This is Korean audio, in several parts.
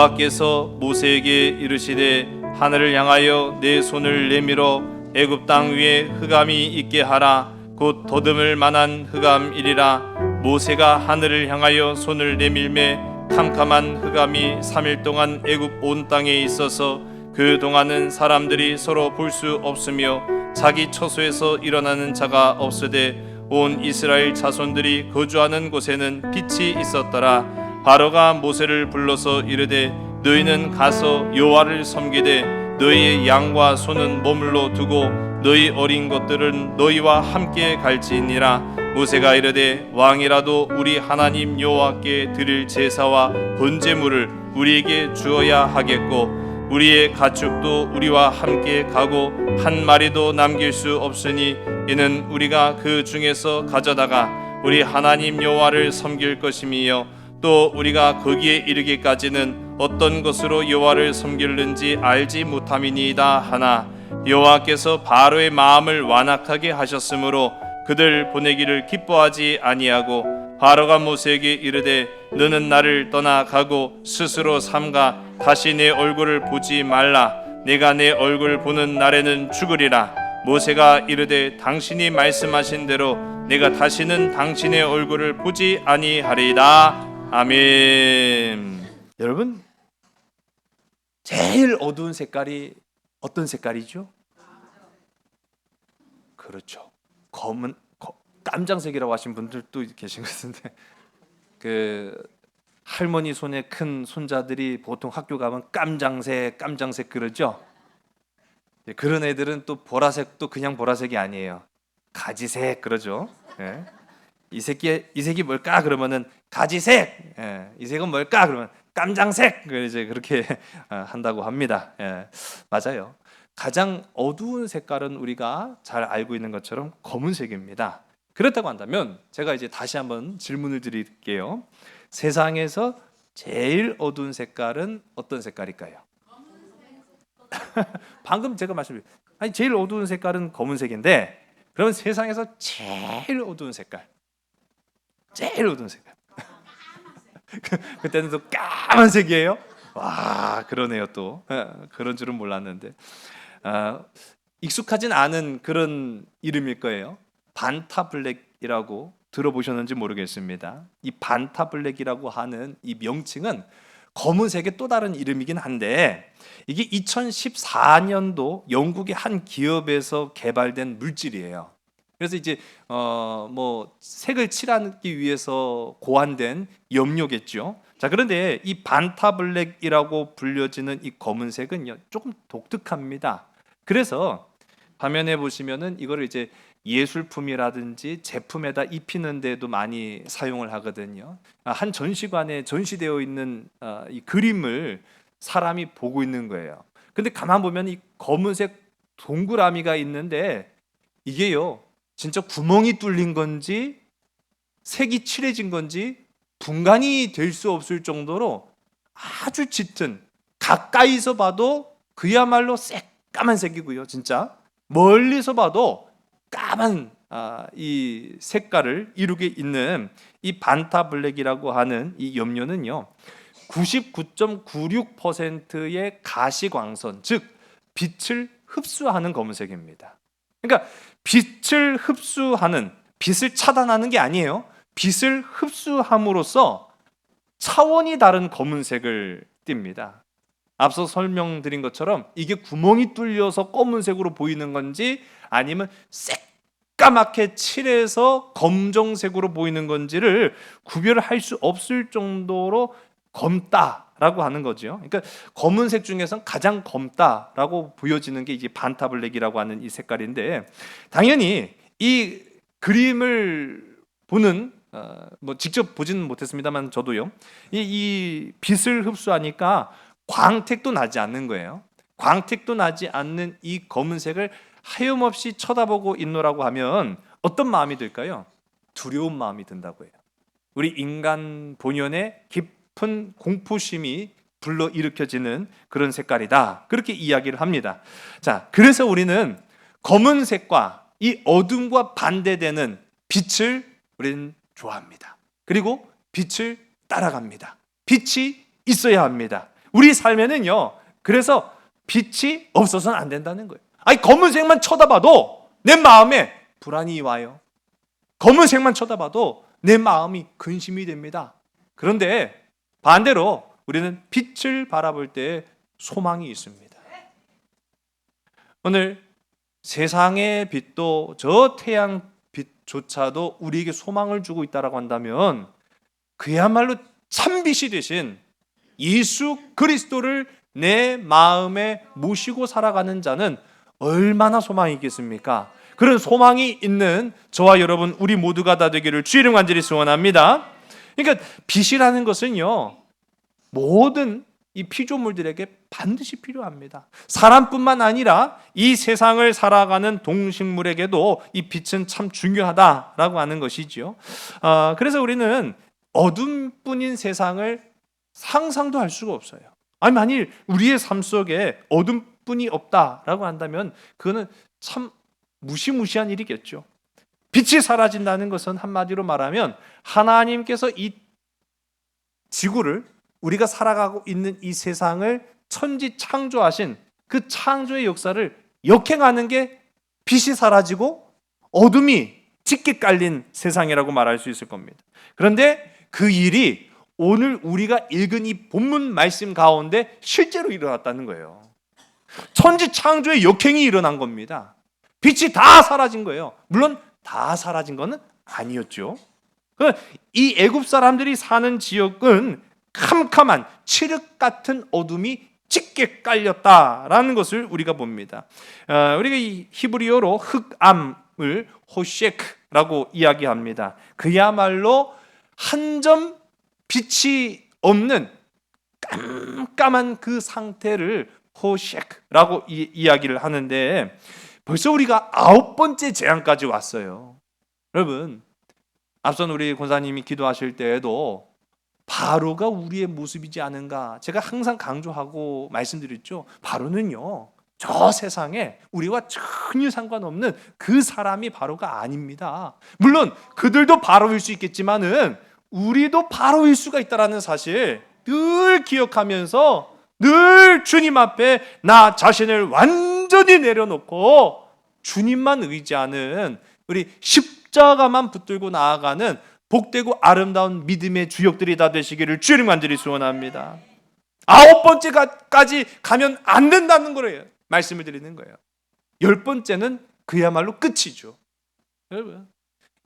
여호와께서 모세에게 이르시되 하늘을 향하여 내 손을 내밀어 애굽 땅 위에 흑암이 있게 하라. 곧 더듬을 만한 흑암이리라. 모세가 하늘을 향하여 손을 내밀매 캄캄한 흑암이 3일 동안 애굽 온 땅에 있어서 그 동안은 사람들이 서로 볼 수 없으며 자기 처소에서 일어나는 자가 없으되 온 이스라엘 자손들이 거주하는 곳에는 빛이 있었더라. 바로가 모세를 불러서 이르되 너희는 가서 여호와를 섬기되 너희의 양과 소는 머물러 두고 너희 어린 것들은 너희와 함께 갈지니라. 모세가 이르되 왕이라도 우리 하나님 여호와께 드릴 제사와 번제물을 우리에게 주어야 하겠고 우리의 가축도 우리와 함께 가고 한 마리도 남길 수 없으니 이는 우리가 그 중에서 가져다가 우리 하나님 여호와를 섬길 것임이요 또 우리가 거기에 이르기까지는 어떤 것으로 여호와를 섬길는지 알지 못함이니이다 하나 여호와께서 바로의 마음을 완악하게 하셨으므로 그들 보내기를 기뻐하지 아니하고 바로가 모세에게 이르되 너는 나를 떠나가고 스스로 삼가 다시 내 얼굴을 보지 말라. 내가 내 얼굴 보는 날에는 죽으리라. 모세가 이르되 당신이 말씀하신 대로 내가 다시는 당신의 얼굴을 보지 아니하리이다. 아멘. 여러분, 제일 어두운 색깔이 어떤 색깔이죠? 그렇죠. 깜장색이라고 하신 분들도 계신 것 같은데 그 할머니 손에 큰 손자들이 보통 학교 가면 깜장색 그러죠. 그런 애들은 또 보라색도 그냥 보라색이 아니에요. 가지색 그러죠. 예. 이 색이 뭘까 그러면은 가지색. 예. 이 색은 뭘까 그러면 깜장색. 이제 그렇게 한다고 합니다. 예. 맞아요. 가장 어두운 색깔은 우리가 잘 알고 있는 것처럼 검은색입니다. 그렇다고 한다면 제가 이제 다시 한번 질문을 드릴게요. 세상에서 제일 어두운 색깔은 어떤 색깔일까요? 방금 제가 말씀드린 제일 어두운 색깔은 검은색인데 그러면 세상에서 제일 어두운 색깔 그때는 또 까만색이에요? 와 그러네요. 또 그런 줄은 몰랐는데 익숙하진 않은 그런 이름일 거예요. 반타블랙이라고 들어보셨는지 모르겠습니다. 이 반타블랙이라고 하는 이 명칭은 검은색의 또 다른 이름이긴 한데 이게 2014년도 영국의 한 기업에서 개발된 물질이에요. 그래서 이제 뭐 색을 칠하기 위해서 고안된 염료겠죠. 자, 그런데 이 반타블랙이라고 불려지는 이 검은색은 조금 독특합니다. 그래서 화면에 보시면은 이거를 이제 예술품이라든지 제품에다 입히는 데도 많이 사용을 하거든요. 한 전시관에 전시되어 있는 이 그림을 사람이 보고 있는 거예요. 근데 가만 보면 이 검은색 동그라미가 있는데 이게요, 진짜 구멍이 뚫린 건지 색이 칠해진 건지 분간이 될 수 없을 정도로 아주 짙은, 가까이서 봐도 그야말로 새까만 색이고요. 진짜 멀리서 봐도 까만 이 색깔을 이루게 있는 이 반타블랙이라고 하는 이 염료는요 99.96%의 가시광선, 즉 빛을 흡수하는 검은색입니다. 그러니까 빛을 흡수하는, 빛을 차단하는 게 아니에요. 빛을 흡수함으로써 차원이 다른 검은색을 띱니다. 앞서 설명드린 것처럼 이게 구멍이 뚫려서 검은색으로 보이는 건지 아니면 새까맣게 칠해서 검정색으로 보이는 건지를 구별을 할 수 없을 정도로 검다라고 하는 거죠. 그러니까 검은색 중에서 가장 검다라고 보여지는 게 이제 반타블랙이라고 하는 이 색깔인데 당연히 이 그림을 보는 뭐 직접 보지는 못했습니다만 저도요. 이 빛을 흡수하니까 광택도 나지 않는 거예요. 광택도 나지 않는 이 검은색을 하염없이 쳐다보고 있노라고 하면 어떤 마음이 들까요? 두려운 마음이 든다고 해요. 우리 인간 본연의 깊은 공포심이 불러일으켜지는 그런 색깔이다. 그렇게 이야기를 합니다. 자, 그래서 우리는 검은색과 이 어둠과 반대되는 빛을 우리는 좋아합니다. 그리고 빛을 따라갑니다. 빛이 있어야 합니다. 우리 삶에는요, 그래서 빛이 없어서는 안 된다는 거예요. 아니, 검은색만 쳐다봐도 내 마음에 불안이 와요. 검은색만 쳐다봐도 내 마음이 근심이 됩니다. 그런데 반대로 우리는 빛을 바라볼 때 소망이 있습니다. 오늘 세상의 빛도 저 태양 빛조차도 우리에게 소망을 주고 있다라고 한다면 그야말로 참빛이 되신 예수 그리스도를 내 마음에 모시고 살아가는 자는 얼마나 소망이 있겠습니까? 그런 소망이 있는 저와 여러분 우리 모두가 다 되기를 주의 이름 간절히 소원합니다. 그러니까 빛이라는 것은요, 모든 이 피조물들에게 반드시 필요합니다. 사람뿐만 아니라 이 세상을 살아가는 동식물에게도 이 빛은 참 중요하다라고 하는 것이죠. 그래서 우리는 어둠뿐인 세상을 상상도 할 수가 없어요. 아니, 만일 우리의 삶 속에 어둠뿐이 없다라고 한다면 그거는 참 무시무시한 일이겠죠. 빛이 사라진다는 것은 한마디로 말하면 하나님께서 이 지구를, 우리가 살아가고 있는 이 세상을 천지 창조하신 그 창조의 역사를 역행하는 게 빛이 사라지고 어둠이 짙게 깔린 세상이라고 말할 수 있을 겁니다. 그런데 그 일이 오늘 우리가 읽은 이 본문 말씀 가운데 실제로 일어났다는 거예요. 천지 창조의 역행이 일어난 겁니다. 빛이 다 사라진 거예요. 물론 다 사라진 것은 아니었죠. 이 애굽 사람들이 사는 지역은 캄캄한 칠흑 같은 어둠이 짙게 깔렸다라는 것을 우리가 봅니다. 우리가 이 히브리어로 흑암을 호셰크라고 이야기합니다. 그야말로 한 점 빛이 없는 깜깜한 그 상태를 호셰크라고 이야기를 하는데 벌써 우리가 9번째 재앙까지 왔어요. 여러분, 앞선 우리 권사님이 기도하실 때에도 바로가 우리의 모습이지 않은가, 제가 항상 강조하고 말씀드렸죠. 바로는요, 저 세상에 우리와 전혀 상관없는 그 사람이 바로가 아닙니다. 물론 그들도 바로일 수 있겠지만은 우리도 바로일 수가 있다는 사실 늘 기억하면서 늘 주님 앞에 나 자신을 완전히 내려놓고 주님만 의지하는, 우리 십자가만 붙들고 나아가는 복되고 아름다운 믿음의 주역들이 다 되시기를 주님 간절히 소원합니다. 9번째까지 가면 안 된다는 거예요. 말씀을 드리는 거예요. 10번째는 그야말로 끝이죠. 여러분,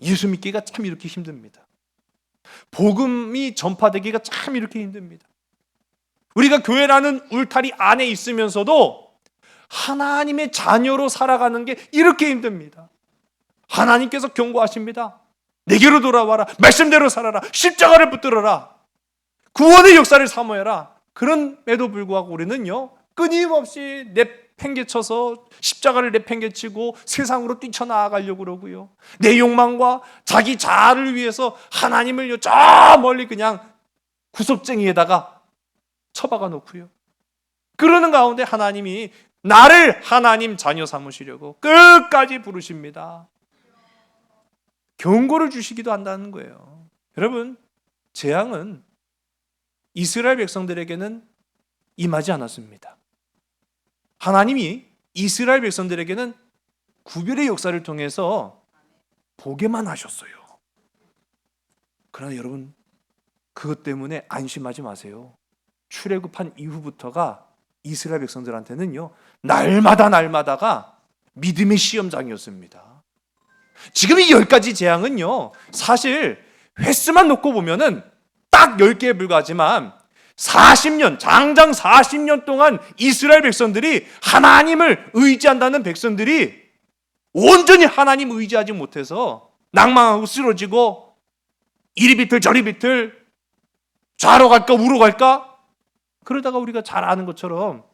예수 믿기가 참 이렇게 힘듭니다. 복음이 전파되기가 참 이렇게 힘듭니다. 우리가 교회라는 울타리 안에 있으면서도 하나님의 자녀로 살아가는 게 이렇게 힘듭니다. 하나님께서 경고하십니다. 내게로 돌아와라. 말씀대로 살아라. 십자가를 붙들어라. 구원의 역사를 사모해라. 그럼에도 불구하고 우리는요, 끊임없이 내팽개쳐서 십자가를 내팽개치고 세상으로 뛰쳐나가려고 그러고요, 내 욕망과 자기 자아를 위해서 하나님을 저 멀리 그냥 구석쟁이에다가 처박아 놓고요, 그러는 가운데 하나님이 나를 하나님 자녀 삼으시려고 끝까지 부르십니다. 경고를 주시기도 한다는 거예요. 여러분, 재앙은 이스라엘 백성들에게는 임하지 않았습니다. 하나님이 이스라엘 백성들에게는 구별의 역사를 통해서 보게만 하셨어요. 그러나 여러분, 그것 때문에 안심하지 마세요. 출애굽한 이후부터가 이스라엘 백성들한테는요, 날마다가 믿음의 시험장이었습니다. 지금 이 10가지 재앙은요, 사실 횟수만 놓고 보면은 딱 10개에 불과하지만 40년, 장장 40년 동안 이스라엘 백성들이 하나님을 의지한다는 백성들이 온전히 하나님 의지하지 못해서 낭망하고 쓰러지고 이리 비틀 저리 비틀 좌로 갈까 우로 갈까, 그러다가 우리가 잘 아는 것처럼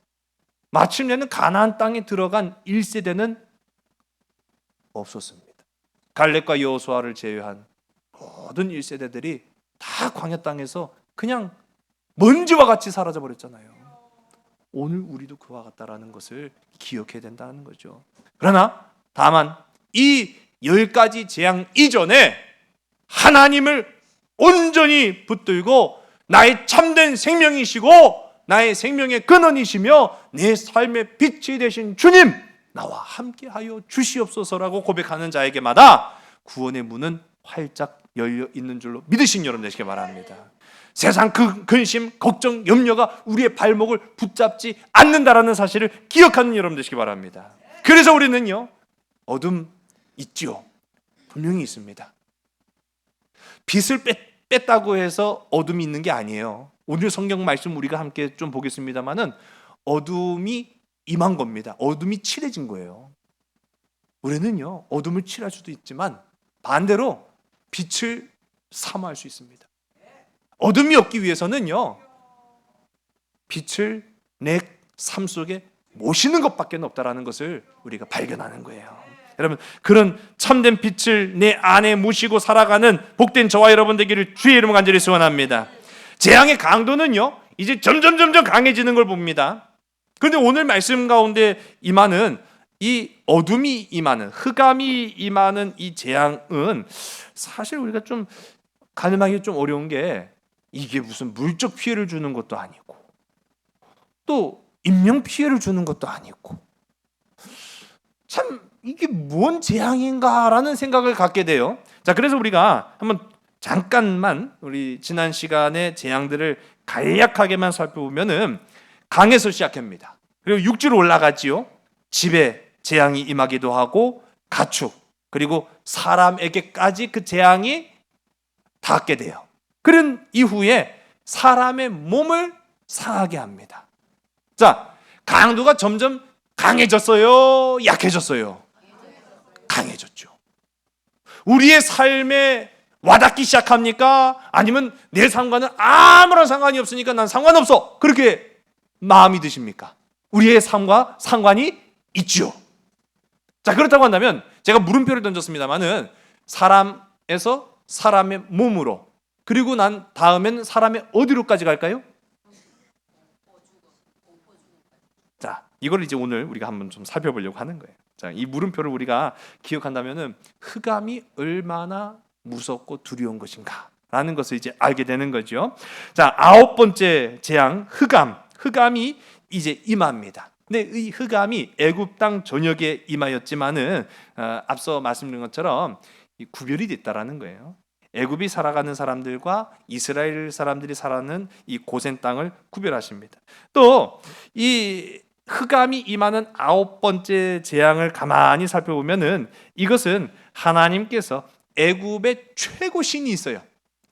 마침내는 가나안 땅에 들어간 1세대는 없었습니다. 갈렙과 여호수아를 제외한 모든 1세대들이 다 광야 땅에서 그냥 먼지와 같이 사라져 버렸잖아요. 오늘 우리도 그와 같다라는 것을 기억해야 된다는 거죠. 그러나 다만 이 10가지 재앙 이전에 하나님을 온전히 붙들고 나의 참된 생명이시고 나의 생명의 근원이시며 내 삶의 빛이 되신 주님, 나와 함께하여 주시옵소서라고 고백하는 자에게마다 구원의 문은 활짝 열려 있는 줄로 믿으신 여러분 되시기 바랍니다. 세상 근심, 걱정, 염려가 우리의 발목을 붙잡지 않는다라는 사실을 기억하는 여러분 되시기 바랍니다. 그래서 우리는요, 어둠 있지요. 분명히 있습니다. 빛을 뺐다고 해서 어둠이 있는 게 아니에요. 오늘 성경 말씀 우리가 함께 좀 보겠습니다만은 어둠이 임한 겁니다. 어둠이 칠해진 거예요. 우리는요, 어둠을 칠할 수도 있지만 반대로 빛을 사모할 수 있습니다. 어둠이 없기 위해서는요, 빛을 내 삶 속에 모시는 것밖에 없다라는 것을 우리가 발견하는 거예요. 여러분, 그런 참된 빛을 내 안에 모시고 살아가는 복된 저와 여러분 되기를 주의 이름으로 간절히 소원합니다. 재앙의 강도는요, 이제 점점 강해지는 걸 봅니다. 그런데 오늘 말씀 가운데 임하는 이 어둠이 임하는, 흑암이 임하는 이 재앙은 사실 우리가 좀 가늠하기 좀 어려운 게, 이게 무슨 물적 피해를 주는 것도 아니고 또 인명 피해를 주는 것도 아니고, 참 이게 뭔 재앙인가라는 생각을 갖게 돼요. 자, 그래서 우리가 한번 잠깐만 우리 지난 시간의 재앙들을 간략하게만 살펴보면은, 강에서 시작합니다. 그리고 육지로 올라가지요. 집에 재앙이 임하기도 하고, 가축, 그리고 사람에게까지 그 재앙이 닿게 돼요. 그런 이후에 사람의 몸을 상하게 합니다. 자, 강도가 점점 강해졌어요? 약해졌어요? 강해졌죠. 우리의 삶에 와닿기 시작합니까? 아니면 내 삶과는 아무런 상관이 없으니까 난 상관없어, 그렇게 마음이 드십니까? 우리의 삶과 상관이 있죠. 자, 그렇다고 한다면 제가 물음표를 던졌습니다만은, 사람에서 사람의 몸으로, 그리고 난 다음엔 사람의 어디로까지 갈까요? 자, 이걸 이제 오늘 우리가 한번 좀 살펴보려고 하는 거예요. 자, 이 물음표를 우리가 기억한다면은 흑암이 얼마나 무섭고 두려운 것인가라는 것을 이제 알게 되는 거죠. 자, 9번째 재앙, 흑암이 이제 임합니다. 근데 이 흑암이 애굽 땅 전역에 임하였지만은 앞서 말씀드린 것처럼 구별이 됐다라는 거예요. 애굽이 살아가는 사람들과 이스라엘 사람들이 살아가는 이 고센 땅을 구별하십니다. 또 이 흑암이 임하는 9번째 재앙을 가만히 살펴보면은, 이것은 하나님께서 애굽의 최고 신이 있어요.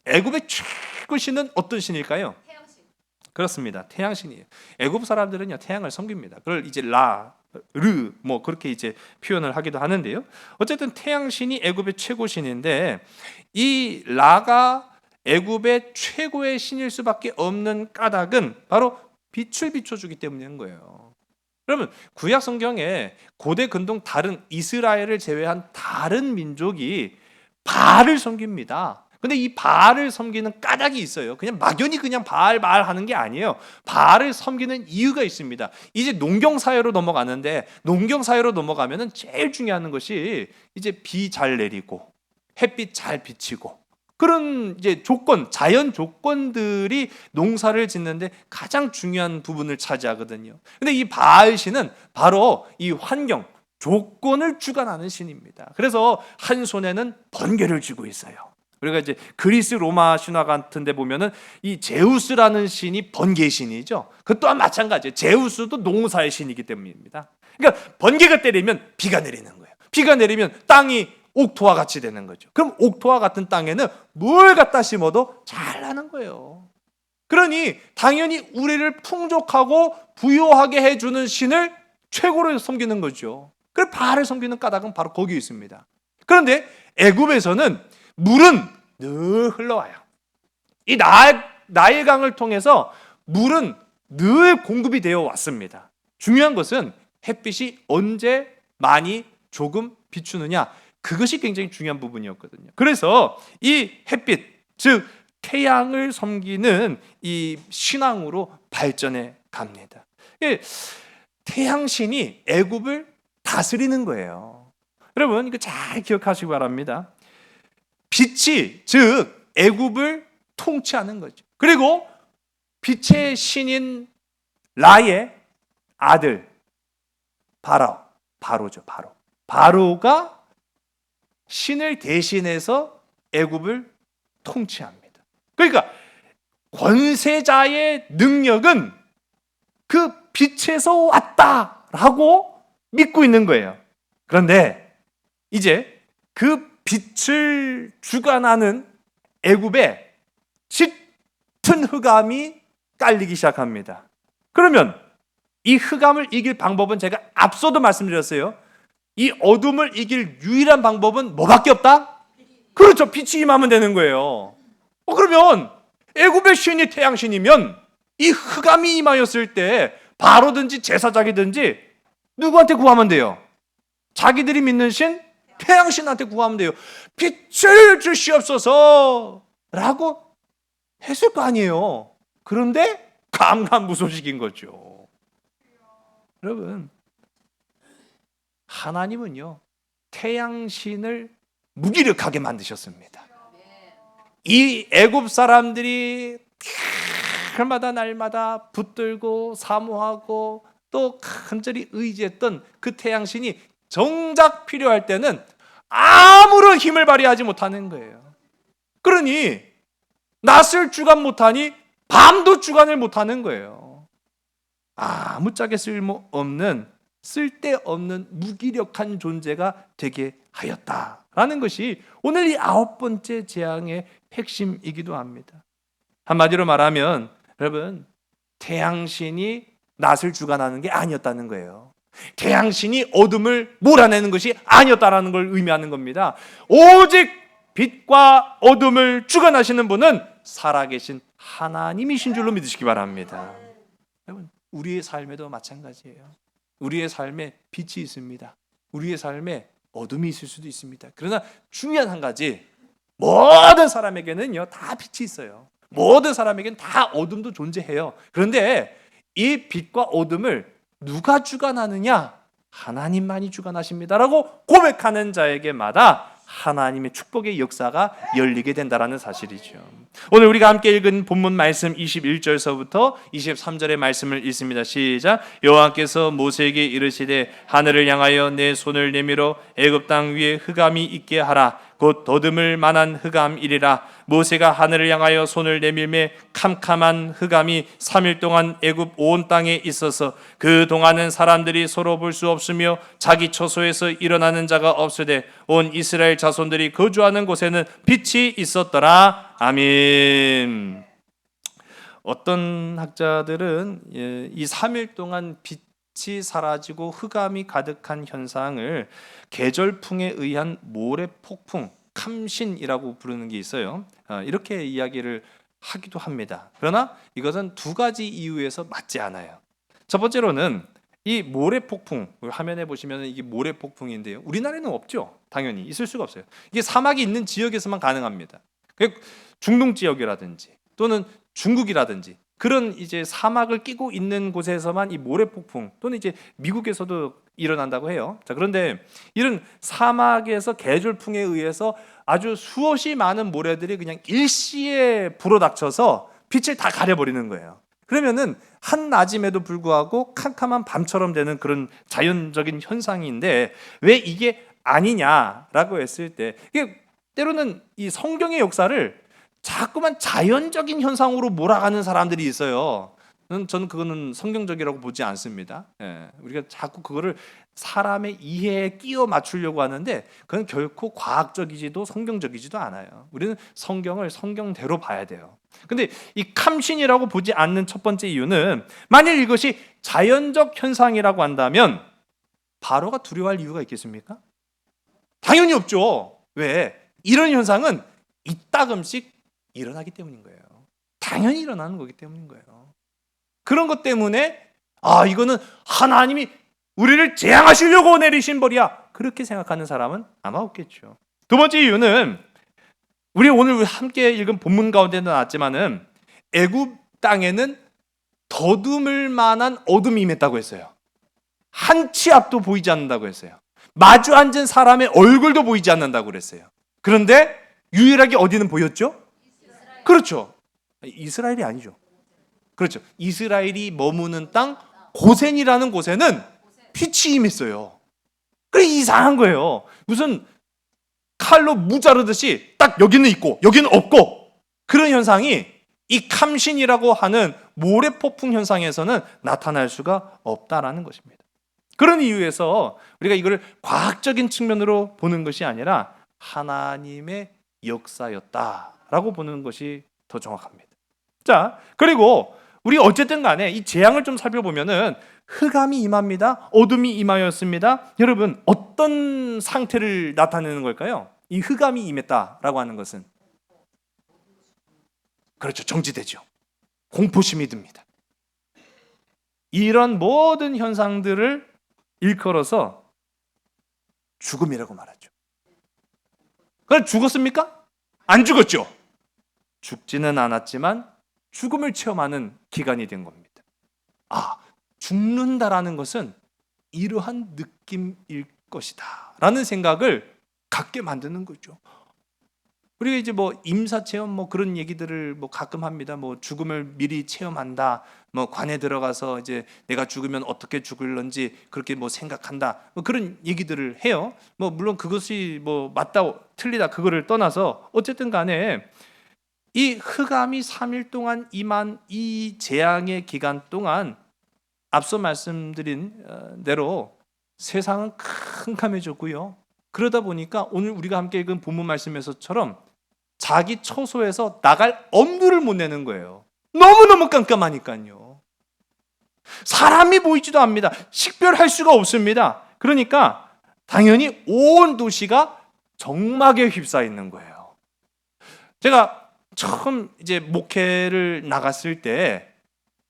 애굽의 최고 신은 어떤 신일까요? 태양신. 그렇습니다. 태양신이에요. 애굽 사람들은요, 태양을 섬깁니다. 그걸 이제 뭐 그렇게 이제 표현을 하기도 하는데요. 어쨌든 태양신이 애굽의 최고 신인데, 이 라가 애굽의 최고의 신일 수밖에 없는 까닭은 바로 빛을 비춰주기 때문인 거예요. 그러면 구약 성경에 고대 근동 다른 이스라엘을 제외한 다른 민족이 바알을 섬깁니다. 근데 이 바알을 섬기는 까닭이 있어요. 그냥 막연히 그냥 바알 하는 게 아니에요. 바알을 섬기는 이유가 있습니다. 이제 농경 사회로 넘어가는데, 농경 사회로 넘어가면은 제일 중요한 것이 이제 비 잘 내리고 햇빛 잘 비치고, 그런 이제 자연 조건들이 농사를 짓는데 가장 중요한 부분을 차지하거든요. 근데 이 바알 신은 바로 이 환경, 조건을 주관하는 신입니다. 그래서 한 손에는 번개를 쥐고 있어요. 우리가 이제 그리스 로마 신화 같은 데 보면은 이 제우스라는 신이 번개 신이죠. 그 또한 마찬가지예요. 제우스도 농사의 신이기 때문입니다. 그러니까 번개가 때리면 비가 내리는 거예요. 비가 내리면 땅이 옥토와 같이 되는 거죠. 그럼 옥토와 같은 땅에는 뭘 갖다 심어도 잘 나는 거예요. 그러니 당연히 우리를 풍족하고 부유하게 해주는 신을 최고로 섬기는 거죠. 그래서 바알을 섬기는 까닭은 바로 거기에 있습니다. 그런데 애굽에서는 물은 늘 흘러와요. 이 나일강을 통해서 물은 늘 공급이 되어 왔습니다. 중요한 것은 햇빛이 언제 많이 조금 비추느냐, 그것이 굉장히 중요한 부분이었거든요. 그래서 이 햇빛, 즉 태양을 섬기는 이 신앙으로 발전해 갑니다. 태양신이 애굽을 다스리는 거예요. 여러분, 이거 잘 기억하시기 바랍니다. 빛이, 즉 애굽을 통치하는 거죠. 그리고 빛의 신인 라의 아들 바로죠. 바로가 신을 대신해서 애굽을 통치합니다. 그러니까 권세자의 능력은 그 빛에서 왔다라고 믿고 있는 거예요. 그런데 이제 그 빛을 주관하는 애굽에 짙은 흑암이 깔리기 시작합니다. 그러면 이 흑암을 이길 방법은 제가 앞서도 말씀드렸어요. 이 어둠을 이길 유일한 방법은 뭐밖에 없다? 그렇죠. 빛이 임하면 되는 거예요. 그러면 애굽의 신이 태양신이면 이 흑암이 임하였을 때 바로든지 제사장이든지 누구한테 구하면 돼요? 자기들이 믿는 신 태양신한테 구하면 돼요. 빛을 주시옵소서 라고 했을 거 아니에요. 그런데 감감무소식인 거죠. 여러분, 하나님은요 태양신을 무기력하게 만드셨습니다. 이 애굽 사람들이 날마다 붙들고 사모하고 또 간절히 의지했던 그 태양신이 정작 필요할 때는 아무런 힘을 발휘하지 못하는 거예요. 그러니 낮을 주관 못하니 밤도 주관을 못하는 거예요. 아무짝에 쓸데없는 무기력한 존재가 되게 하였다라는 것이 오늘 이 9번째 재앙의 핵심이기도 합니다. 한마디로 말하면 여러분, 태양신이 낮을 주관하는 게 아니었다는 거예요. 태양신이 어둠을 몰아내는 것이 아니었다라는 걸 의미하는 겁니다. 오직 빛과 어둠을 주관하시는 분은 살아계신 하나님이신 줄로 믿으시기 바랍니다. 여러분, 우리의 삶에도 마찬가지예요. 우리의 삶에 빛이 있습니다. 우리의 삶에 어둠이 있을 수도 있습니다. 그러나 중요한 한 가지, 모든 사람에게는요 다 빛이 있어요. 모든 사람에게는 다 어둠도 존재해요. 그런데 이 빛과 어둠을 누가 주관하느냐? 하나님만이 주관하십니다라고 고백하는 자에게마다 하나님의 축복의 역사가 열리게 된다는 사실이죠. 오늘 우리가 함께 읽은 본문 말씀 21절서부터 23절의 말씀을 읽습니다. 시작. 여호와께서 모세에게 이르시되 하늘을 향하여 내 손을 내밀어 애굽 땅 위에 흑암이 있게 하라. 곧 더듬을 만한 흑암이리라. 모세가 하늘을 향하여 손을 내밀매 캄캄한 흑암이 3일 동안 애굽 온 땅에 있어서 그 동안은 사람들이 서로 볼 수 없으며 자기 처소에서 일어나는 자가 없으되 온 이스라엘 자손들이 거주하는 곳에는 빛이 있었더라. 아멘. 어떤 학자들은 이 3일 동안 빛이 사라지고 흑암이 가득한 현상을 계절풍에 의한 모래폭풍, 캄신이라고 부르는 게 있어요. 이렇게 이야기를 하기도 합니다. 그러나 이것은 두 가지 이유에서 맞지 않아요. 첫 번째로는 이 모래폭풍, 화면에 보시면 이게 모래폭풍인데요. 우리나라에는 없죠. 당연히 있을 수가 없어요. 이게 사막이 있는 지역에서만 가능합니다. 중동 지역이라든지 또는 중국이라든지 그런 이제 사막을 끼고 있는 곳에서만 이 모래폭풍 또는 이제 미국에서도 일어난다고 해요. 자, 그런데 이런 사막에서 계절풍에 의해서 아주 수없이 많은 모래들이 그냥 일시에 불어닥쳐서 빛을 다 가려버리는 거예요. 그러면은 한낮임에도 불구하고 캄캄한 밤처럼 되는 그런 자연적인 현상인데 왜 이게 아니냐라고 했을 때 이게 때로는 이 성경의 역사를 자꾸만 자연적인 현상으로 몰아가는 사람들이 있어요. 저는 그거는 성경적이라고 보지 않습니다. 우리가 자꾸 그거를 사람의 이해에 끼워 맞추려고 하는데 그건 결코 과학적이지도 성경적이지도 않아요. 우리는 성경을 성경대로 봐야 돼요. 근데 이 캄신이라고 보지 않는 첫 번째 이유는 만일 이것이 자연적 현상이라고 한다면 바로가 두려워할 이유가 있겠습니까? 당연히 없죠. 왜? 이런 현상은 이따금씩 일어나기 때문인 거예요. 당연히 일어나는 거기 때문인 거예요. 그런 것 때문에 이거는 하나님이 우리를 재앙하시려고 내리신 벌이야. 그렇게 생각하는 사람은 아마 없겠죠. 두 번째 이유는 우리 오늘 함께 읽은 본문 가운데도 나왔지만은 애굽 땅에는 더듬을 만한 어둠이 임했다고 했어요. 한 치 앞도 보이지 않는다고 했어요. 마주 앉은 사람의 얼굴도 보이지 않는다고 그랬어요. 그런데 유일하게 어디는 보였죠? 그렇죠. 이스라엘이 아니죠. 그렇죠. 이스라엘이 머무는 땅 고센이라는 곳에는 빛이 임했어요. 그래 이상한 거예요. 무슨 칼로 무자르듯이 딱 여기는 있고 여기는 없고 그런 현상이 이 감신이라고 하는 모래폭풍 현상에서는 나타날 수가 없다라는 것입니다. 그런 이유에서 우리가 이걸 과학적인 측면으로 보는 것이 아니라 하나님의 역사였다라고 보는 것이 더 정확합니다. 자, 그리고 우리 어쨌든 간에 이 재앙을 좀 살펴보면은 흑암이 임합니다. 어둠이 임하였습니다. 여러분 어떤 상태를 나타내는 걸까요? 이 흑암이 임했다라고 하는 것은 그렇죠. 정지되죠. 공포심이 듭니다. 이런 모든 현상들을 일컬어서 죽음이라고 말하죠. 그럼 죽었습니까? 안 죽었죠. 죽지는 않았지만 죽음을 체험하는 기간이 된 겁니다. 아, 죽는다라는 것은 이러한 느낌일 것이다 라는 생각을 갖게 만드는 거죠. 우리가 이제 뭐 임사 체험 뭐 그런 얘기들을 뭐 가끔 합니다. 뭐 죽음을 미리 체험한다. 뭐 관에 들어가서 이제 내가 죽으면 어떻게 죽을런지 그렇게 뭐 생각한다. 뭐 그런 얘기들을 해요. 뭐 물론 그것이 뭐 맞다 틀리다 그거를 떠나서 어쨌든 간에 이 흑암이 3일 동안 임한 이 재앙의 기간 동안 앞서 말씀드린 대로 세상은 캄캄해졌고요. 그러다 보니까 오늘 우리가 함께 읽은 본문 말씀에서처럼 자기 처소에서 나갈 엄두를 못 내는 거예요. 너무너무 깜깜하니까요. 사람이 보이지도 않습니다. 식별할 수가 없습니다. 그러니까 당연히 온 도시가 정막에 휩싸여 있는 거예요. 제가 처음 이제 목회를 나갔을 때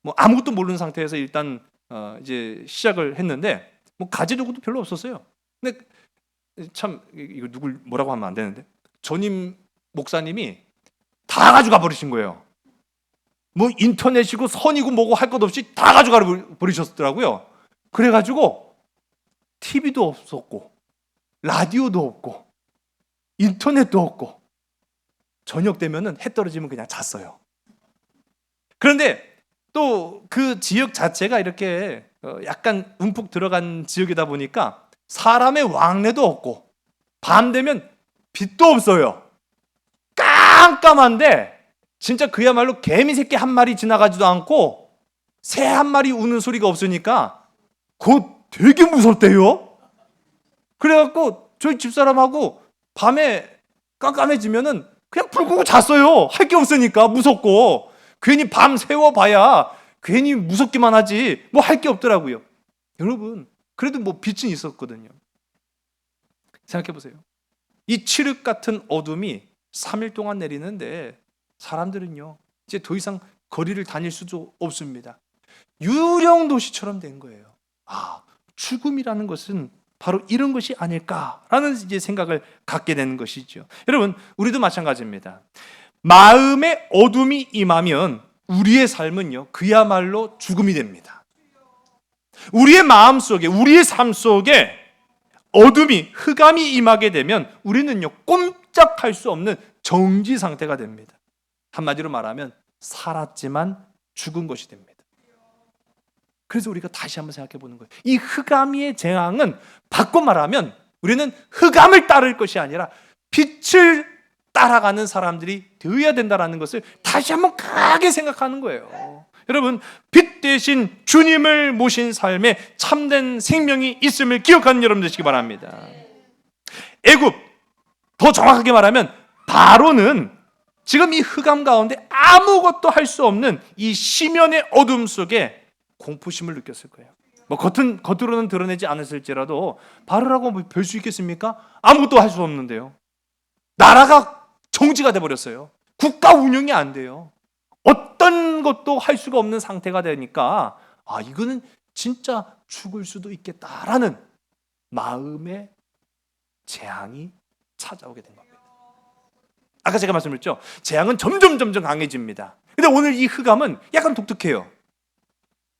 뭐 아무것도 모르는 상태에서 일단 이제 시작을 했는데 뭐 가지도구도 별로 없었어요. 근데 참 이거 누굴 뭐라고 하면 안 되는데 전임 목사님이 다 가져가 버리신 거예요. 뭐 인터넷이고 선이고 뭐고 할 것 없이 다 가져가 버리셨더라고요. 그래가지고 TV도 없었고 라디오도 없고 인터넷도 없고 저녁 되면은 해 떨어지면 그냥 잤어요. 그런데 또 그 지역 자체가 이렇게 약간 움푹 들어간 지역이다 보니까 사람의 왕래도 없고 밤 되면 빛도 없어요. 깜깜한데 진짜 그야말로 개미 새끼 한 마리 지나가지도 않고 새 한 마리 우는 소리가 없으니까 그거 되게 무섭대요. 그래갖고 저희 집사람하고 밤에 깜깜해지면은 그냥 불 끄고 잤어요. 할 게 없으니까 무섭고 괜히 밤 새워봐야 괜히 무섭기만 하지 뭐 할 게 없더라고요. 여러분 그래도 뭐 빛은 있었거든요. 생각해보세요. 이 칠흑 같은 어둠이 3일 동안 내리는데 사람들은요 이제 더 이상 거리를 다닐 수도 없습니다. 유령 도시처럼 된 거예요. 아, 죽음이라는 것은 바로 이런 것이 아닐까라는 이제 생각을 갖게 되는 것이죠. 여러분 우리도 마찬가지입니다. 마음의 어둠이 임하면 우리의 삶은요 그야말로 죽음이 됩니다. 우리의 마음 속에 우리의 삶 속에 어둠이 흑암이 임하게 되면 우리는요 꼼짝할 수 없는 정지 상태가 됩니다. 한마디로 말하면 살았지만 죽은 것이 됩니다. 그래서 우리가 다시 한번 생각해 보는 거예요. 이 흑암의 재앙은 바꿔 말하면 우리는 흑암을 따를 것이 아니라 빛을 따라가는 사람들이 되어야 된다는 것을 다시 한번 강하게 생각하는 거예요. 여러분 빛 대신 주님을 모신 삶에 참된 생명이 있음을 기억하는 여러분 되시기 바랍니다. 애굽, 더 정확하게 말하면 바로는 지금 이 흑암 가운데 아무것도 할 수 없는 이 심연의 어둠 속에 공포심을 느꼈을 거예요. 뭐 겉으로는 드러내지 않았을지라도 바로라고 뭐 별 수 있겠습니까? 아무것도 할 수 없는데요. 나라가 정지가 돼버렸어요. 국가 운영이 안 돼요. 어떤 것도 할 수가 없는 상태가 되니까 아 이거는 진짜 죽을 수도 있겠다라는 마음의 재앙이 찾아오게 된 겁니다. 아까 제가 말씀드렸죠. 재앙은 점점 강해집니다. 근데 오늘 이 흑암은 약간 독특해요.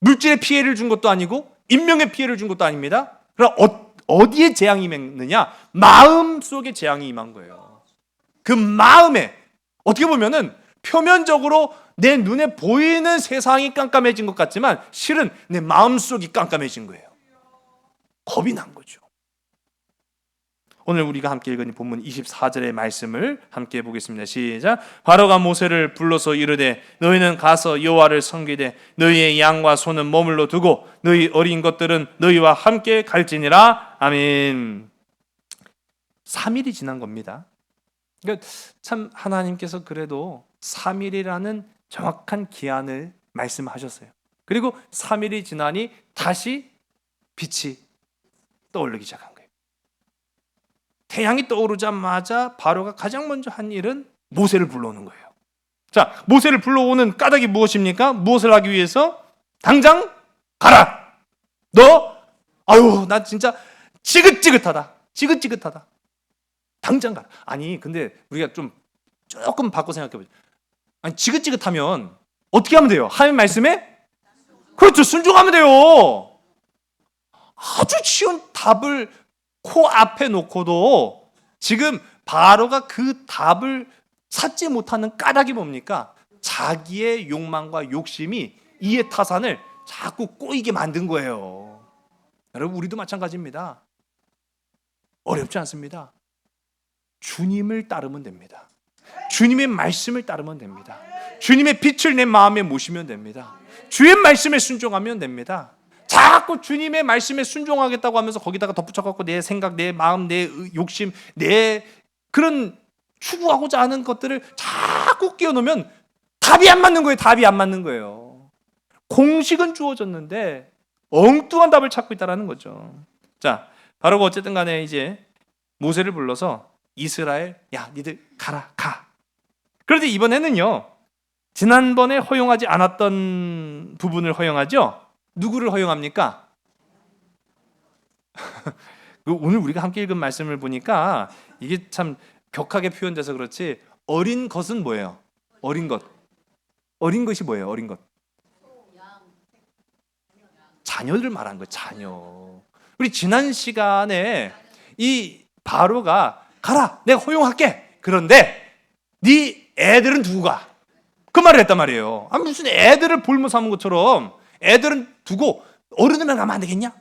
물질의 피해를 준 것도 아니고 인명의 피해를 준 것도 아닙니다. 그럼 어디에 재앙이 임했느냐? 마음 속에 재앙이 임한 거예요. 그 마음에 어떻게 보면은 표면적으로 내 눈에 보이는 세상이 깜깜해진 것 같지만 실은 내 마음속이 깜깜해진 거예요. 겁이 난 거죠. 오늘 우리가 함께 읽은 본문 24절의 말씀을 함께 보겠습니다. 시작. 바로가 모세를 불러서 이르되 너희는 가서 여호와를 섬기되 너희의 양과 소는 머물러 두고 너희 어린 것들은 너희와 함께 갈지니라. 아멘. 3일이 지난 겁니다. 그러니까 참 하나님께서 그래도 3일이라는 정확한 기한을 말씀하셨어요. 그리고 3일이 지나니 다시 빛이 떠오르기 시작한 거예요. 태양이 떠오르자마자 바로가 가장 먼저 한 일은 모세를 불러오는 거예요. 자, 모세를 불러오는 까닭이 무엇입니까? 무엇을 하기 위해서? 당장 가라. 나 진짜 지긋지긋하다. 당장 가라. 아니, 근데 우리가 조금 바꿔 생각해 보죠. 아니, 지긋지긋하면 어떻게 하면 돼요? 하나님 말씀에? 그렇죠. 순종하면 돼요. 아주 쉬운 답을 코앞에 놓고도 지금 바로가 그 답을 찾지 못하는 까닭이 뭡니까? 자기의 욕망과 욕심이 이해 타산을 자꾸 꼬이게 만든 거예요. 여러분, 우리도 마찬가지입니다. 어렵지 않습니다. 주님을 따르면 됩니다. 주님의 말씀을 따르면 됩니다. 주님의 빛을 내 마음에 모시면 됩니다. 주의 말씀에 순종하면 됩니다. 자꾸 주님의 말씀에 순종하겠다고 하면서 거기다가 덧붙여갖고 내 생각, 내 마음, 내 욕심, 내 그런 추구하고자 하는 것들을 자꾸 끼워놓으면 답이 안 맞는 거예요. 공식은 주어졌는데 엉뚱한 답을 찾고 있다는 거죠. 자, 바로가 어쨌든 간에 이제 모세를 불러서 이스라엘, 야, 니들 가. 그런데 이번에는요, 지난번에 허용하지 않았던 부분을 허용하죠. 누구를 허용합니까? 오늘 우리가 함께 읽은 말씀을 보니까 이게 참 격하게 표현돼서 그렇지, 어린 것은 뭐예요? 어린 것이 뭐예요? 어린 것. 자녀를 말한 거예요. 자녀. 우리 지난 시간에 이 바로가 가라, 내가 허용할게. 그런데 네 애들은 두고 가. 그 말을 했단 말이에요. 무슨 애들을 볼모 삼은 것처럼 애들은 두고 어른들만 가면 안 되겠냐?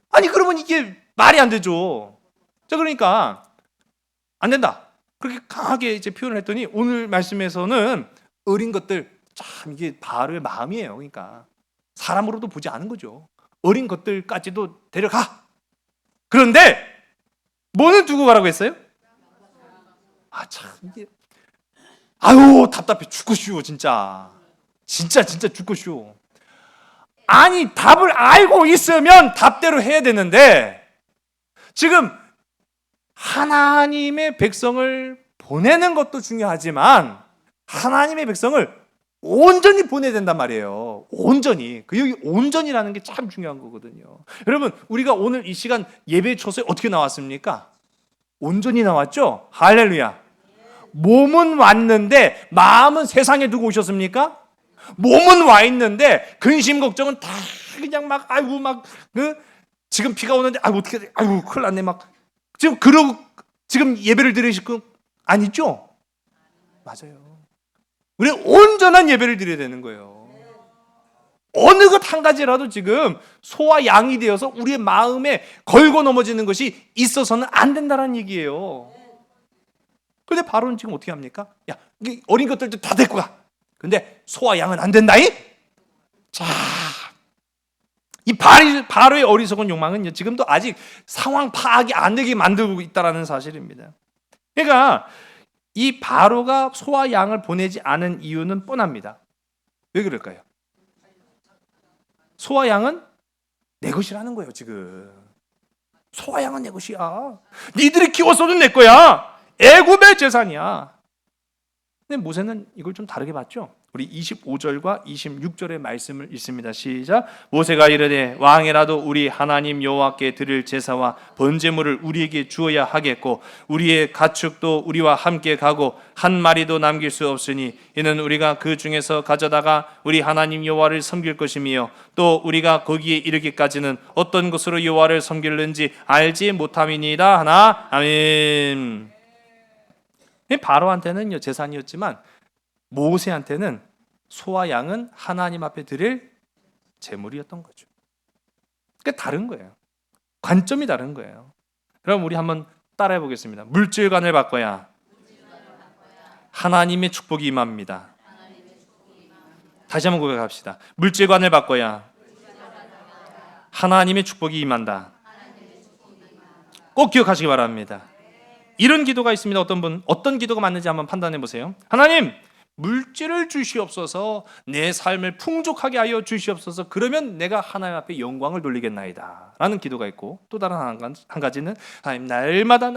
아니, 그러면 이게 말이 안 되죠. 자, 그러니까 안 된다. 그렇게 강하게 이제 표현을 했더니 오늘 말씀에서는 어린 것들, 참 이게 바로의 마음이에요. 그러니까 사람으로도 보지 않은 거죠. 어린 것들까지도 데려가. 그런데 뭐는 두고 가라고 했어요? 참 이게 답답해 죽겠슈. 진짜 죽겠슈. 아니, 답을 알고 있으면 답대로 해야 되는데 지금 하나님의 백성을 보내는 것도 중요하지만 하나님의 백성을 온전히 보내야 된단 말이에요. 온전히. 여기 온전이라는 게 참 중요한 거거든요. 여러분, 우리가 오늘 이 시간 예배 초소에 어떻게 나왔습니까? 온전히 나왔죠? 할렐루야. 몸은 왔는데 마음은 세상에 두고 오셨습니까? 몸은 와 있는데 근심 걱정은 다 그냥 지금 비가 오는데 어떻게 큰일 났네 지금 예배를 드리실 거 아니죠? 맞아요. 우리 온전한 예배를 드려야 되는 거예요. 어느 것 한 가지라도 지금 소와 양이 되어서 우리의 마음에 걸고 넘어지는 것이 있어서는 안 된다는 얘기예요. 근데 바로는 지금 어떻게 합니까? 야, 어린 것들도 다 데리고 가. 근데 소와 양은 안 된다이? 자, 이 바로의 어리석은 욕망은 지금도 아직 상황 파악이 안 되게 만들고 있다는 사실입니다. 그러니까 이 바로가 소와 양을 보내지 않은 이유는 뻔합니다. 왜 그럴까요? 소와 양은 내 것이라는 거예요. 지금 소와 양은 내 것이야. 니들이 키웠어도 내 거야. 애굽의 재산이야. 근데 모세는 이걸 좀 다르게 봤죠. 우리 25절과 26절의 말씀을 읽습니다. 시작. 모세가 이르되 왕이라도 우리 하나님 여호와께 드릴 제사와 번제물을 우리에게 주어야 하겠고 우리의 가축도 우리와 함께 가고 한 마리도 남길 수 없으니 이는 우리가 그 중에서 가져다가 우리 하나님 여호와를 섬길 것이며 또 우리가 거기에 이르기까지는 어떤 것으로 여호와를 섬길는지 알지 못함이니이다 하나. 아멘. 바로한테는 재산이었지만 모세한테는 소와 양은 하나님 앞에 드릴 제물이었던 거죠. 그러니까 다른 거예요. 관점이 다른 거예요. 그럼 우리 한번 따라해 보겠습니다. 물질관을 바꿔야 하나님의 축복이 임합니다. 다시 한번 고백합시다. 물질관을 바꿔야 하나님의 축복이 임한다. 꼭 기억하시기 바랍니다. 이런 기도가 있습니다. 어떤 기도가 맞는지 한번 판단해 보세요. 하나님, 물질을 주시옵소서. 내 삶을 풍족하게 하여 주시옵소서. 그러면 내가 하나님 앞에 영광을 돌리겠나이다 라는 기도가 있고, 또 다른 한 가지는 하나님, 날마다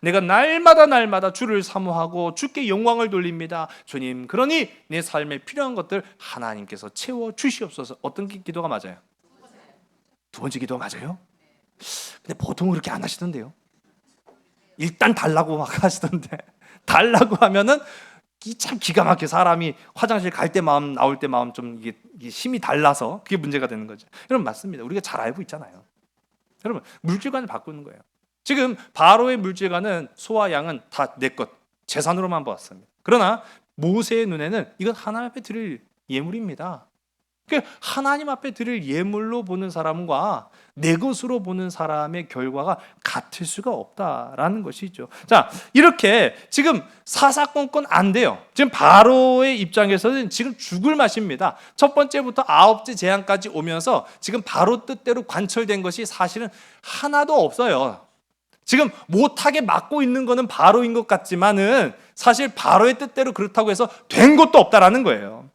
내가 날마다 주를 사모하고 주께 영광을 돌립니다. 주님, 그러니 내 삶에 필요한 것들 하나님께서 채워 주시옵소서. 어떤 기도가 맞아요? 두 번째 기도가 맞아요? 근데 보통 그렇게 안 하시던데요. 일단 달라고 막 하시던데, 달라고 하면은 참 기가 막혀. 사람이 화장실 갈 때 마음, 나올 때 마음 좀 이게 힘이 달라서 그게 문제가 되는 거죠. 여러분, 맞습니다. 우리가 잘 알고 있잖아요. 여러분, 물질관을 바꾸는 거예요. 지금 바로의 물질관은 소와 양은 다 내 것, 재산으로만 보았습니다. 그러나 모세의 눈에는 이건 하나님 앞에 드릴 예물입니다. 그러니까 하나님 앞에 드릴 예물로 보는 사람과 내 것으로 보는 사람의 결과가 같을 수가 없다라는 것이죠. 자, 이렇게 지금 사사건건 안 돼요. 지금 바로의 입장에서는 지금 죽을 맛입니다. 첫 번째부터 아홉째 재앙까지 오면서 지금 바로 뜻대로 관철된 것이 사실은 하나도 없어요. 지금 못하게 막고 있는 거는 바로인 것 같지만은 사실 바로의 뜻대로 그렇다고 해서 된 것도 없다라는 거예요.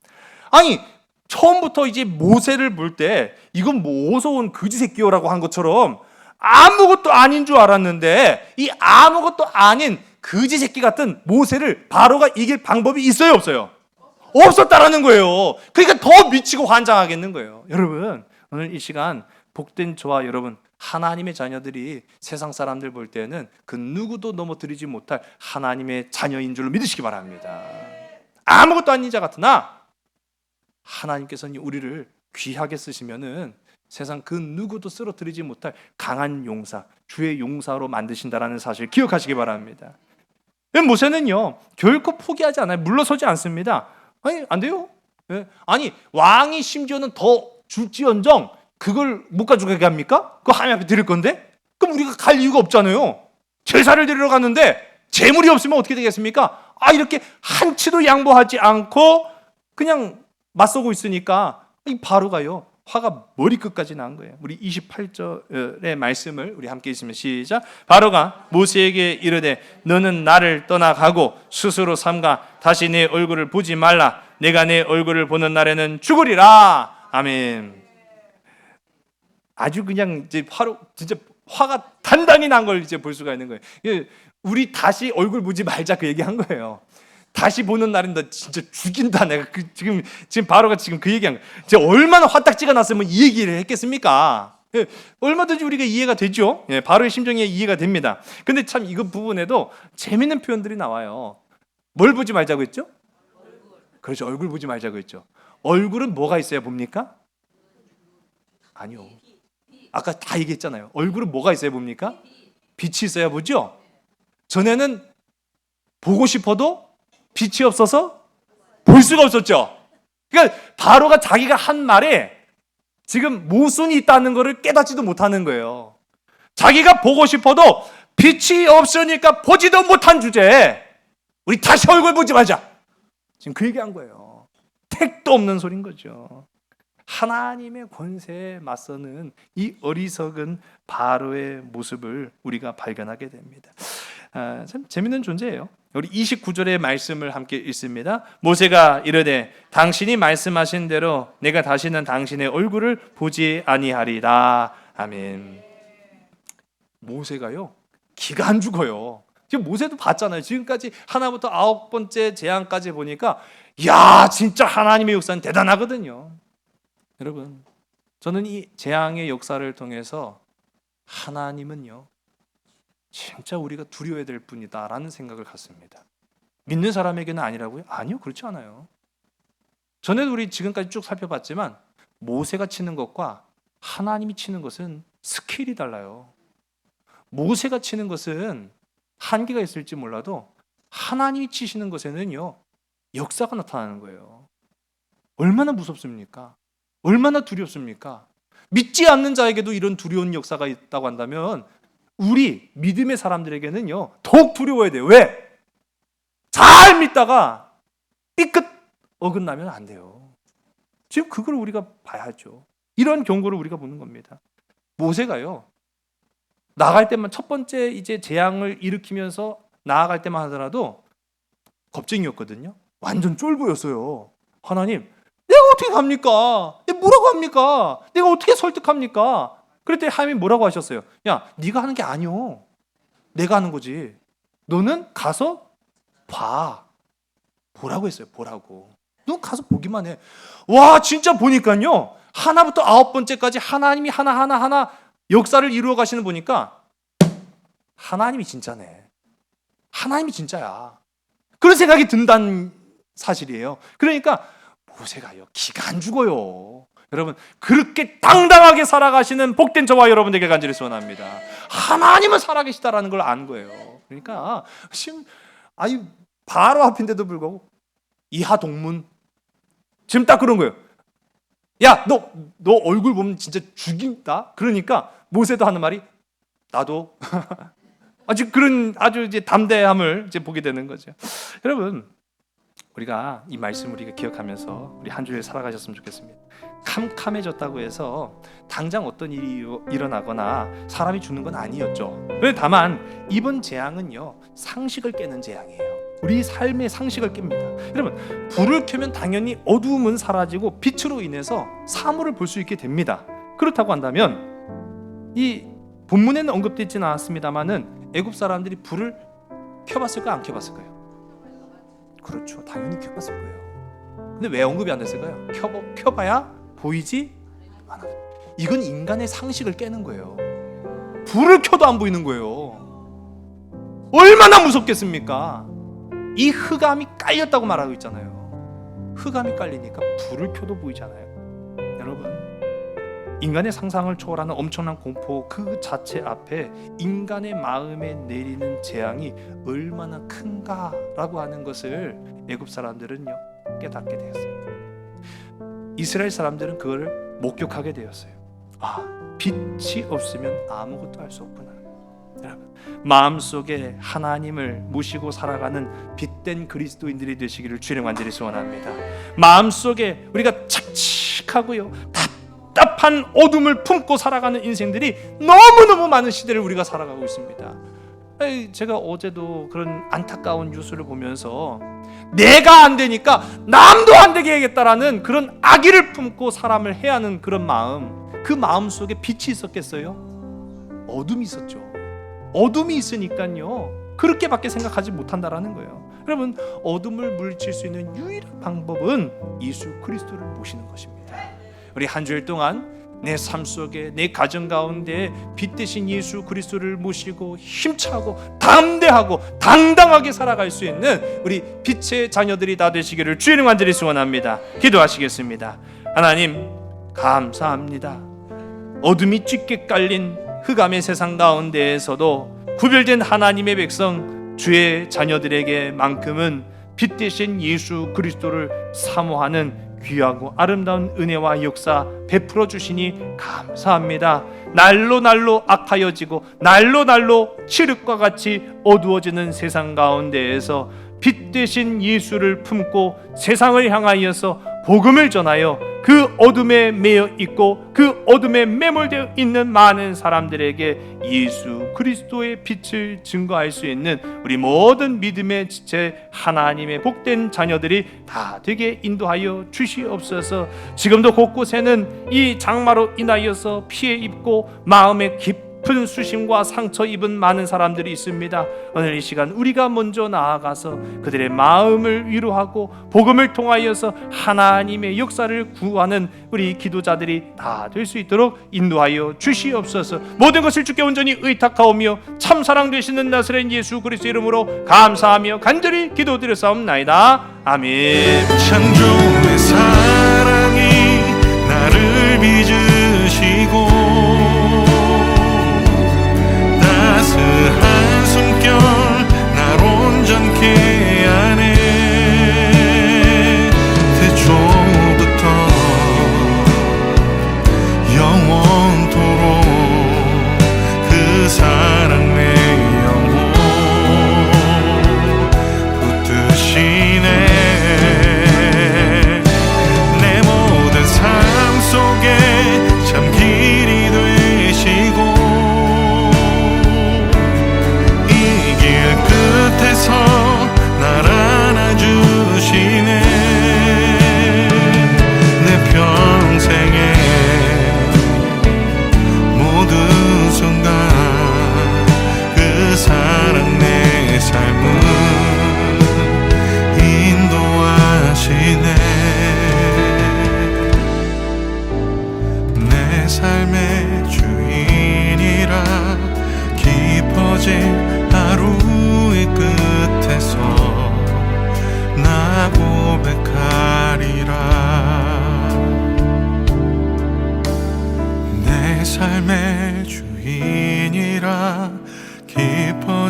아니, 처음부터 이제 모세를 볼 때 이건 뭐 어디서 온 거지 새끼요라고 한 것처럼 아무것도 아닌 줄 알았는데, 이 아무것도 아닌 거지 새끼 같은 모세를 바로가 이길 방법이 있어요, 없어요? 없었다라는 거예요. 그러니까 더 미치고 환장하겠는 거예요. 여러분, 오늘 이 시간 복된 저와 여러분, 하나님의 자녀들이 세상 사람들 볼 때는 그 누구도 넘어뜨리지 못할 하나님의 자녀인 줄로 믿으시기 바랍니다. 아무것도 아닌 자 같으나 하나님께서는 우리를 귀하게 쓰시면은 세상 그 누구도 쓰러뜨리지 못할 강한 용사, 주의 용사로 만드신다라는 사실 기억하시기 바랍니다. 모세는요, 결코 포기하지 않아요. 물러서지 않습니다. 아니, 안 돼요. 아니, 왕이 심지어는 더 줄지언정 그걸 못 가져가게 합니까? 그거 하나님 앞에 드릴 건데? 그럼 우리가 갈 이유가 없잖아요. 제사를 드리러 갔는데 재물이 없으면 어떻게 되겠습니까? 이렇게 한치도 양보하지 않고 그냥 맞서고 있으니까 이 바로가요, 화가 머리끝까지 난 거예요. 우리 28절의 말씀을 우리 함께 있으면 시작. 바로가 모세에게 이르되 너는 나를 떠나가고 스스로 삼가 다시 내 얼굴을 보지 말라. 내가 내 얼굴을 보는 날에는 죽으리라. 아멘. 아주 그냥 이제 진짜 화가 단단히 난 걸 이제 볼 수가 있는 거예요. 우리 다시 얼굴 보지 말자 그 얘기한 거예요. 다시 보는 날은 너 진짜 죽인다. 내가 지금 바로가 지금 그 얘기한 거예요. 제가 얼마나 화딱지가 났으면 이 얘기를 했겠습니까? 얼마든지 우리가 이해가 되죠. 바로의 심정이 이해가 됩니다. 근데 참 이거 부분에도 재밌는 표현들이 나와요. 뭘 보지 말자고 했죠? 그렇죠. 얼굴 보지 말자고 했죠. 얼굴은 뭐가 있어야 봅니까? 아니요. 아까 다 얘기했잖아요. 얼굴은 뭐가 있어야 봅니까? 빛이 있어야 보죠. 전에는 보고 싶어도 빛이 없어서 볼 수가 없었죠. 그러니까 바로가 자기가 한 말에 지금 모순이 있다는 것을 깨닫지도 못하는 거예요. 자기가 보고 싶어도 빛이 없으니까 보지도 못한 주제에 우리 다시 얼굴 보지 말자. 지금 그 얘기한 거예요. 택도 없는 소린 거죠. 하나님의 권세에 맞서는 이 어리석은 바로의 모습을 우리가 발견하게 됩니다. 참 재밌는 존재예요. 우리 29절의 말씀을 함께 읽습니다. 모세가 이르되 당신이 말씀하신 대로 내가 다시는 당신의 얼굴을 보지 아니하리라. 아멘. 모세가요, 기가 안 죽어요. 지금 모세도 봤잖아요. 지금까지 하나부터 9번째 재앙까지 보니까 야, 진짜 하나님의 역사는 대단하거든요. 여러분, 저는 이 재앙의 역사를 통해서 하나님은요, 진짜 우리가 두려워야 될 뿐이다라는 생각을 갖습니다. 믿는 사람에게는 아니라고요? 아니요, 그렇지 않아요. 전에도 우리 지금까지 쭉 살펴봤지만 모세가 치는 것과 하나님이 치는 것은 스케일이 달라요. 모세가 치는 것은 한계가 있을지 몰라도 하나님이 치시는 것에는요, 역사가 나타나는 거예요. 얼마나 무섭습니까? 얼마나 두렵습니까? 믿지 않는 자에게도 이런 두려운 역사가 있다고 한다면 우리 믿음의 사람들에게는요 더욱 두려워야 돼요. 왜? 잘 믿다가 삐끗 어긋나면 안 돼요. 지금 그걸 우리가 봐야죠. 이런 경고를 우리가 보는 겁니다. 모세가요 나갈 때만 첫 번째 이제 재앙을 일으키면서 나아갈 때만 하더라도 겁쟁이였거든요. 완전 쫄보였어요. 하나님, 내가 어떻게 갑니까? 내가 뭐라고 합니까? 내가 어떻게 설득합니까? 그랬더니 하나님이 뭐라고 하셨어요? 야, 네가 하는 게 아니오. 내가 하는 거지. 너는 가서 봐. 보라고 했어요. 보라고. 넌 가서 보기만 해. 와, 진짜 보니까요. 하나부터 9번째까지 하나님이 하나 역사를 이루어 가시는 보니까 하나님이 진짜네. 하나님이 진짜야. 그런 생각이 든다는 사실이에요. 그러니까 모세가요 기가 안 죽어요. 여러분 그렇게 당당하게 살아가시는 복된 저와 여러분에게 간절히 소원합니다. 하나님은 살아계시다라는 걸 아는 거예요. 그러니까 지금 바로 앞인데도 불구하고 이하 동문 지금 딱 그런 거예요. 야, 너 얼굴 보면 진짜 죽인다. 그러니까 모세도 하는 말이 나도 아주 이제 담대함을 이제 보게 되는 거죠. 여러분 우리가 이 말씀 우리가 기억하면서 우리 한 주일 살아가셨으면 좋겠습니다. 캄캄해졌다고 해서 당장 어떤 일이 일어나거나 사람이 죽는 건 아니었죠. 다만 이번 재앙은요 상식을 깨는 재앙이에요. 우리 삶의 상식을 깹니다. 여러분 불을 켜면 당연히 어두움은 사라지고 빛으로 인해서 사물을 볼 수 있게 됩니다. 그렇다고 한다면 이 본문에는 언급되지는 않았습니다만은 애굽 사람들이 불을 켜봤을까요? 안 켜봤을까요? 그렇죠. 당연히 켜봤을 거예요. 근데 왜 언급이 안 됐을까요? 켜봐야 보이지 않아. 이건 인간의 상식을 깨는 거예요. 불을 켜도 안 보이는 거예요. 얼마나 무섭겠습니까? 이 흑암이 깔렸다고 말하고 있잖아요. 흑암이 깔리니까 불을 켜도 보이잖아요. 여러분 인간의 상상을 초월하는 엄청난 공포 그 자체 앞에 인간의 마음에 내리는 재앙이 얼마나 큰가라고 하는 것을 애굽 사람들은요 깨닫게 되었어요. 이스라엘 사람들은 그걸 목격하게 되었어요. 빛이 없으면 아무것도 할 수 없구나. 여러분 마음속에 하나님을 모시고 살아가는 빛된 그리스도인들이 되시기를 주님 간절히 소원합니다. 마음속에 우리가 착칙하고요 답답한 어둠을 품고 살아가는 인생들이 너무너무 많은 시대를 우리가 살아가고 있습니다. 제가 어제도 그런 안타까운 뉴스를 보면서 내가 안 되니까 남도 안 되게 해야겠다라는 그런 악의를 품고 사람을 해야 하는 그런 마음, 그 마음 속에 빛이 있었겠어요? 어둠이 있었죠. 어둠이 있으니까요 그렇게밖에 생각하지 못한다라는 거예요. 여러분 어둠을 물리칠 수 있는 유일한 방법은 예수 그리스도를 모시는 것입니다. 우리 한 주일 동안 내 삶 속에 내 가정 가운데 빛 대신 예수 그리스도를 모시고 힘차고 담대하고 당당하게 살아갈 수 있는 우리 빛의 자녀들이 다 되시기를 주님 간절히 소원합니다. 기도하시겠습니다. 하나님 감사합니다. 어둠이 짙게 깔린 흑암의 세상 가운데에서도 구별된 하나님의 백성 주의 자녀들에게만큼은 빛 대신 예수 그리스도를 사모하는 귀하고 아름다운 은혜와 역사 베풀어 주시니 감사합니다. 날로 날로 악하여지고 날로 날로 칠흑과 같이 어두워지는 세상 가운데에서 빛 대신 예수를 품고 세상을 향하여서 복음을 전하여 그 어둠에 매여 있고 그 어둠에 매몰되어 있는 많은 사람들에게 예수 그리스도의 빛을 증거할 수 있는 우리 모든 믿음의 지체 하나님의 복된 자녀들이 다 되게 인도하여 주시옵소서. 지금도 곳곳에는 이 장마로 인하여서 피해 입고 마음에 깊은 수심과 상처 입은 많은 사람들이 있습니다. 오늘 이 시간 우리가 먼저 나아가서 그들의 마음을 위로하고 복음을 통하여서 하나님의 역사를 구하는 우리 기도자들이 다 될 수 있도록 인도하여 주시옵소서. 모든 것을 주께 온전히 의탁하오며 참사랑 되시는 나사렛 예수 그리스도 이름으로 감사하며 간절히 기도드렸사옵나이다. 아멘. 창조의 사랑이 나를 빚으시고 따스한 숨결 날 온전케 하네.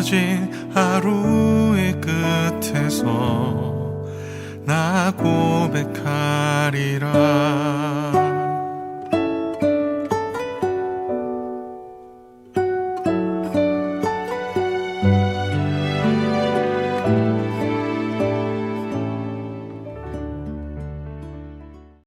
길어진 하루의 끝에서 나 고백하리라.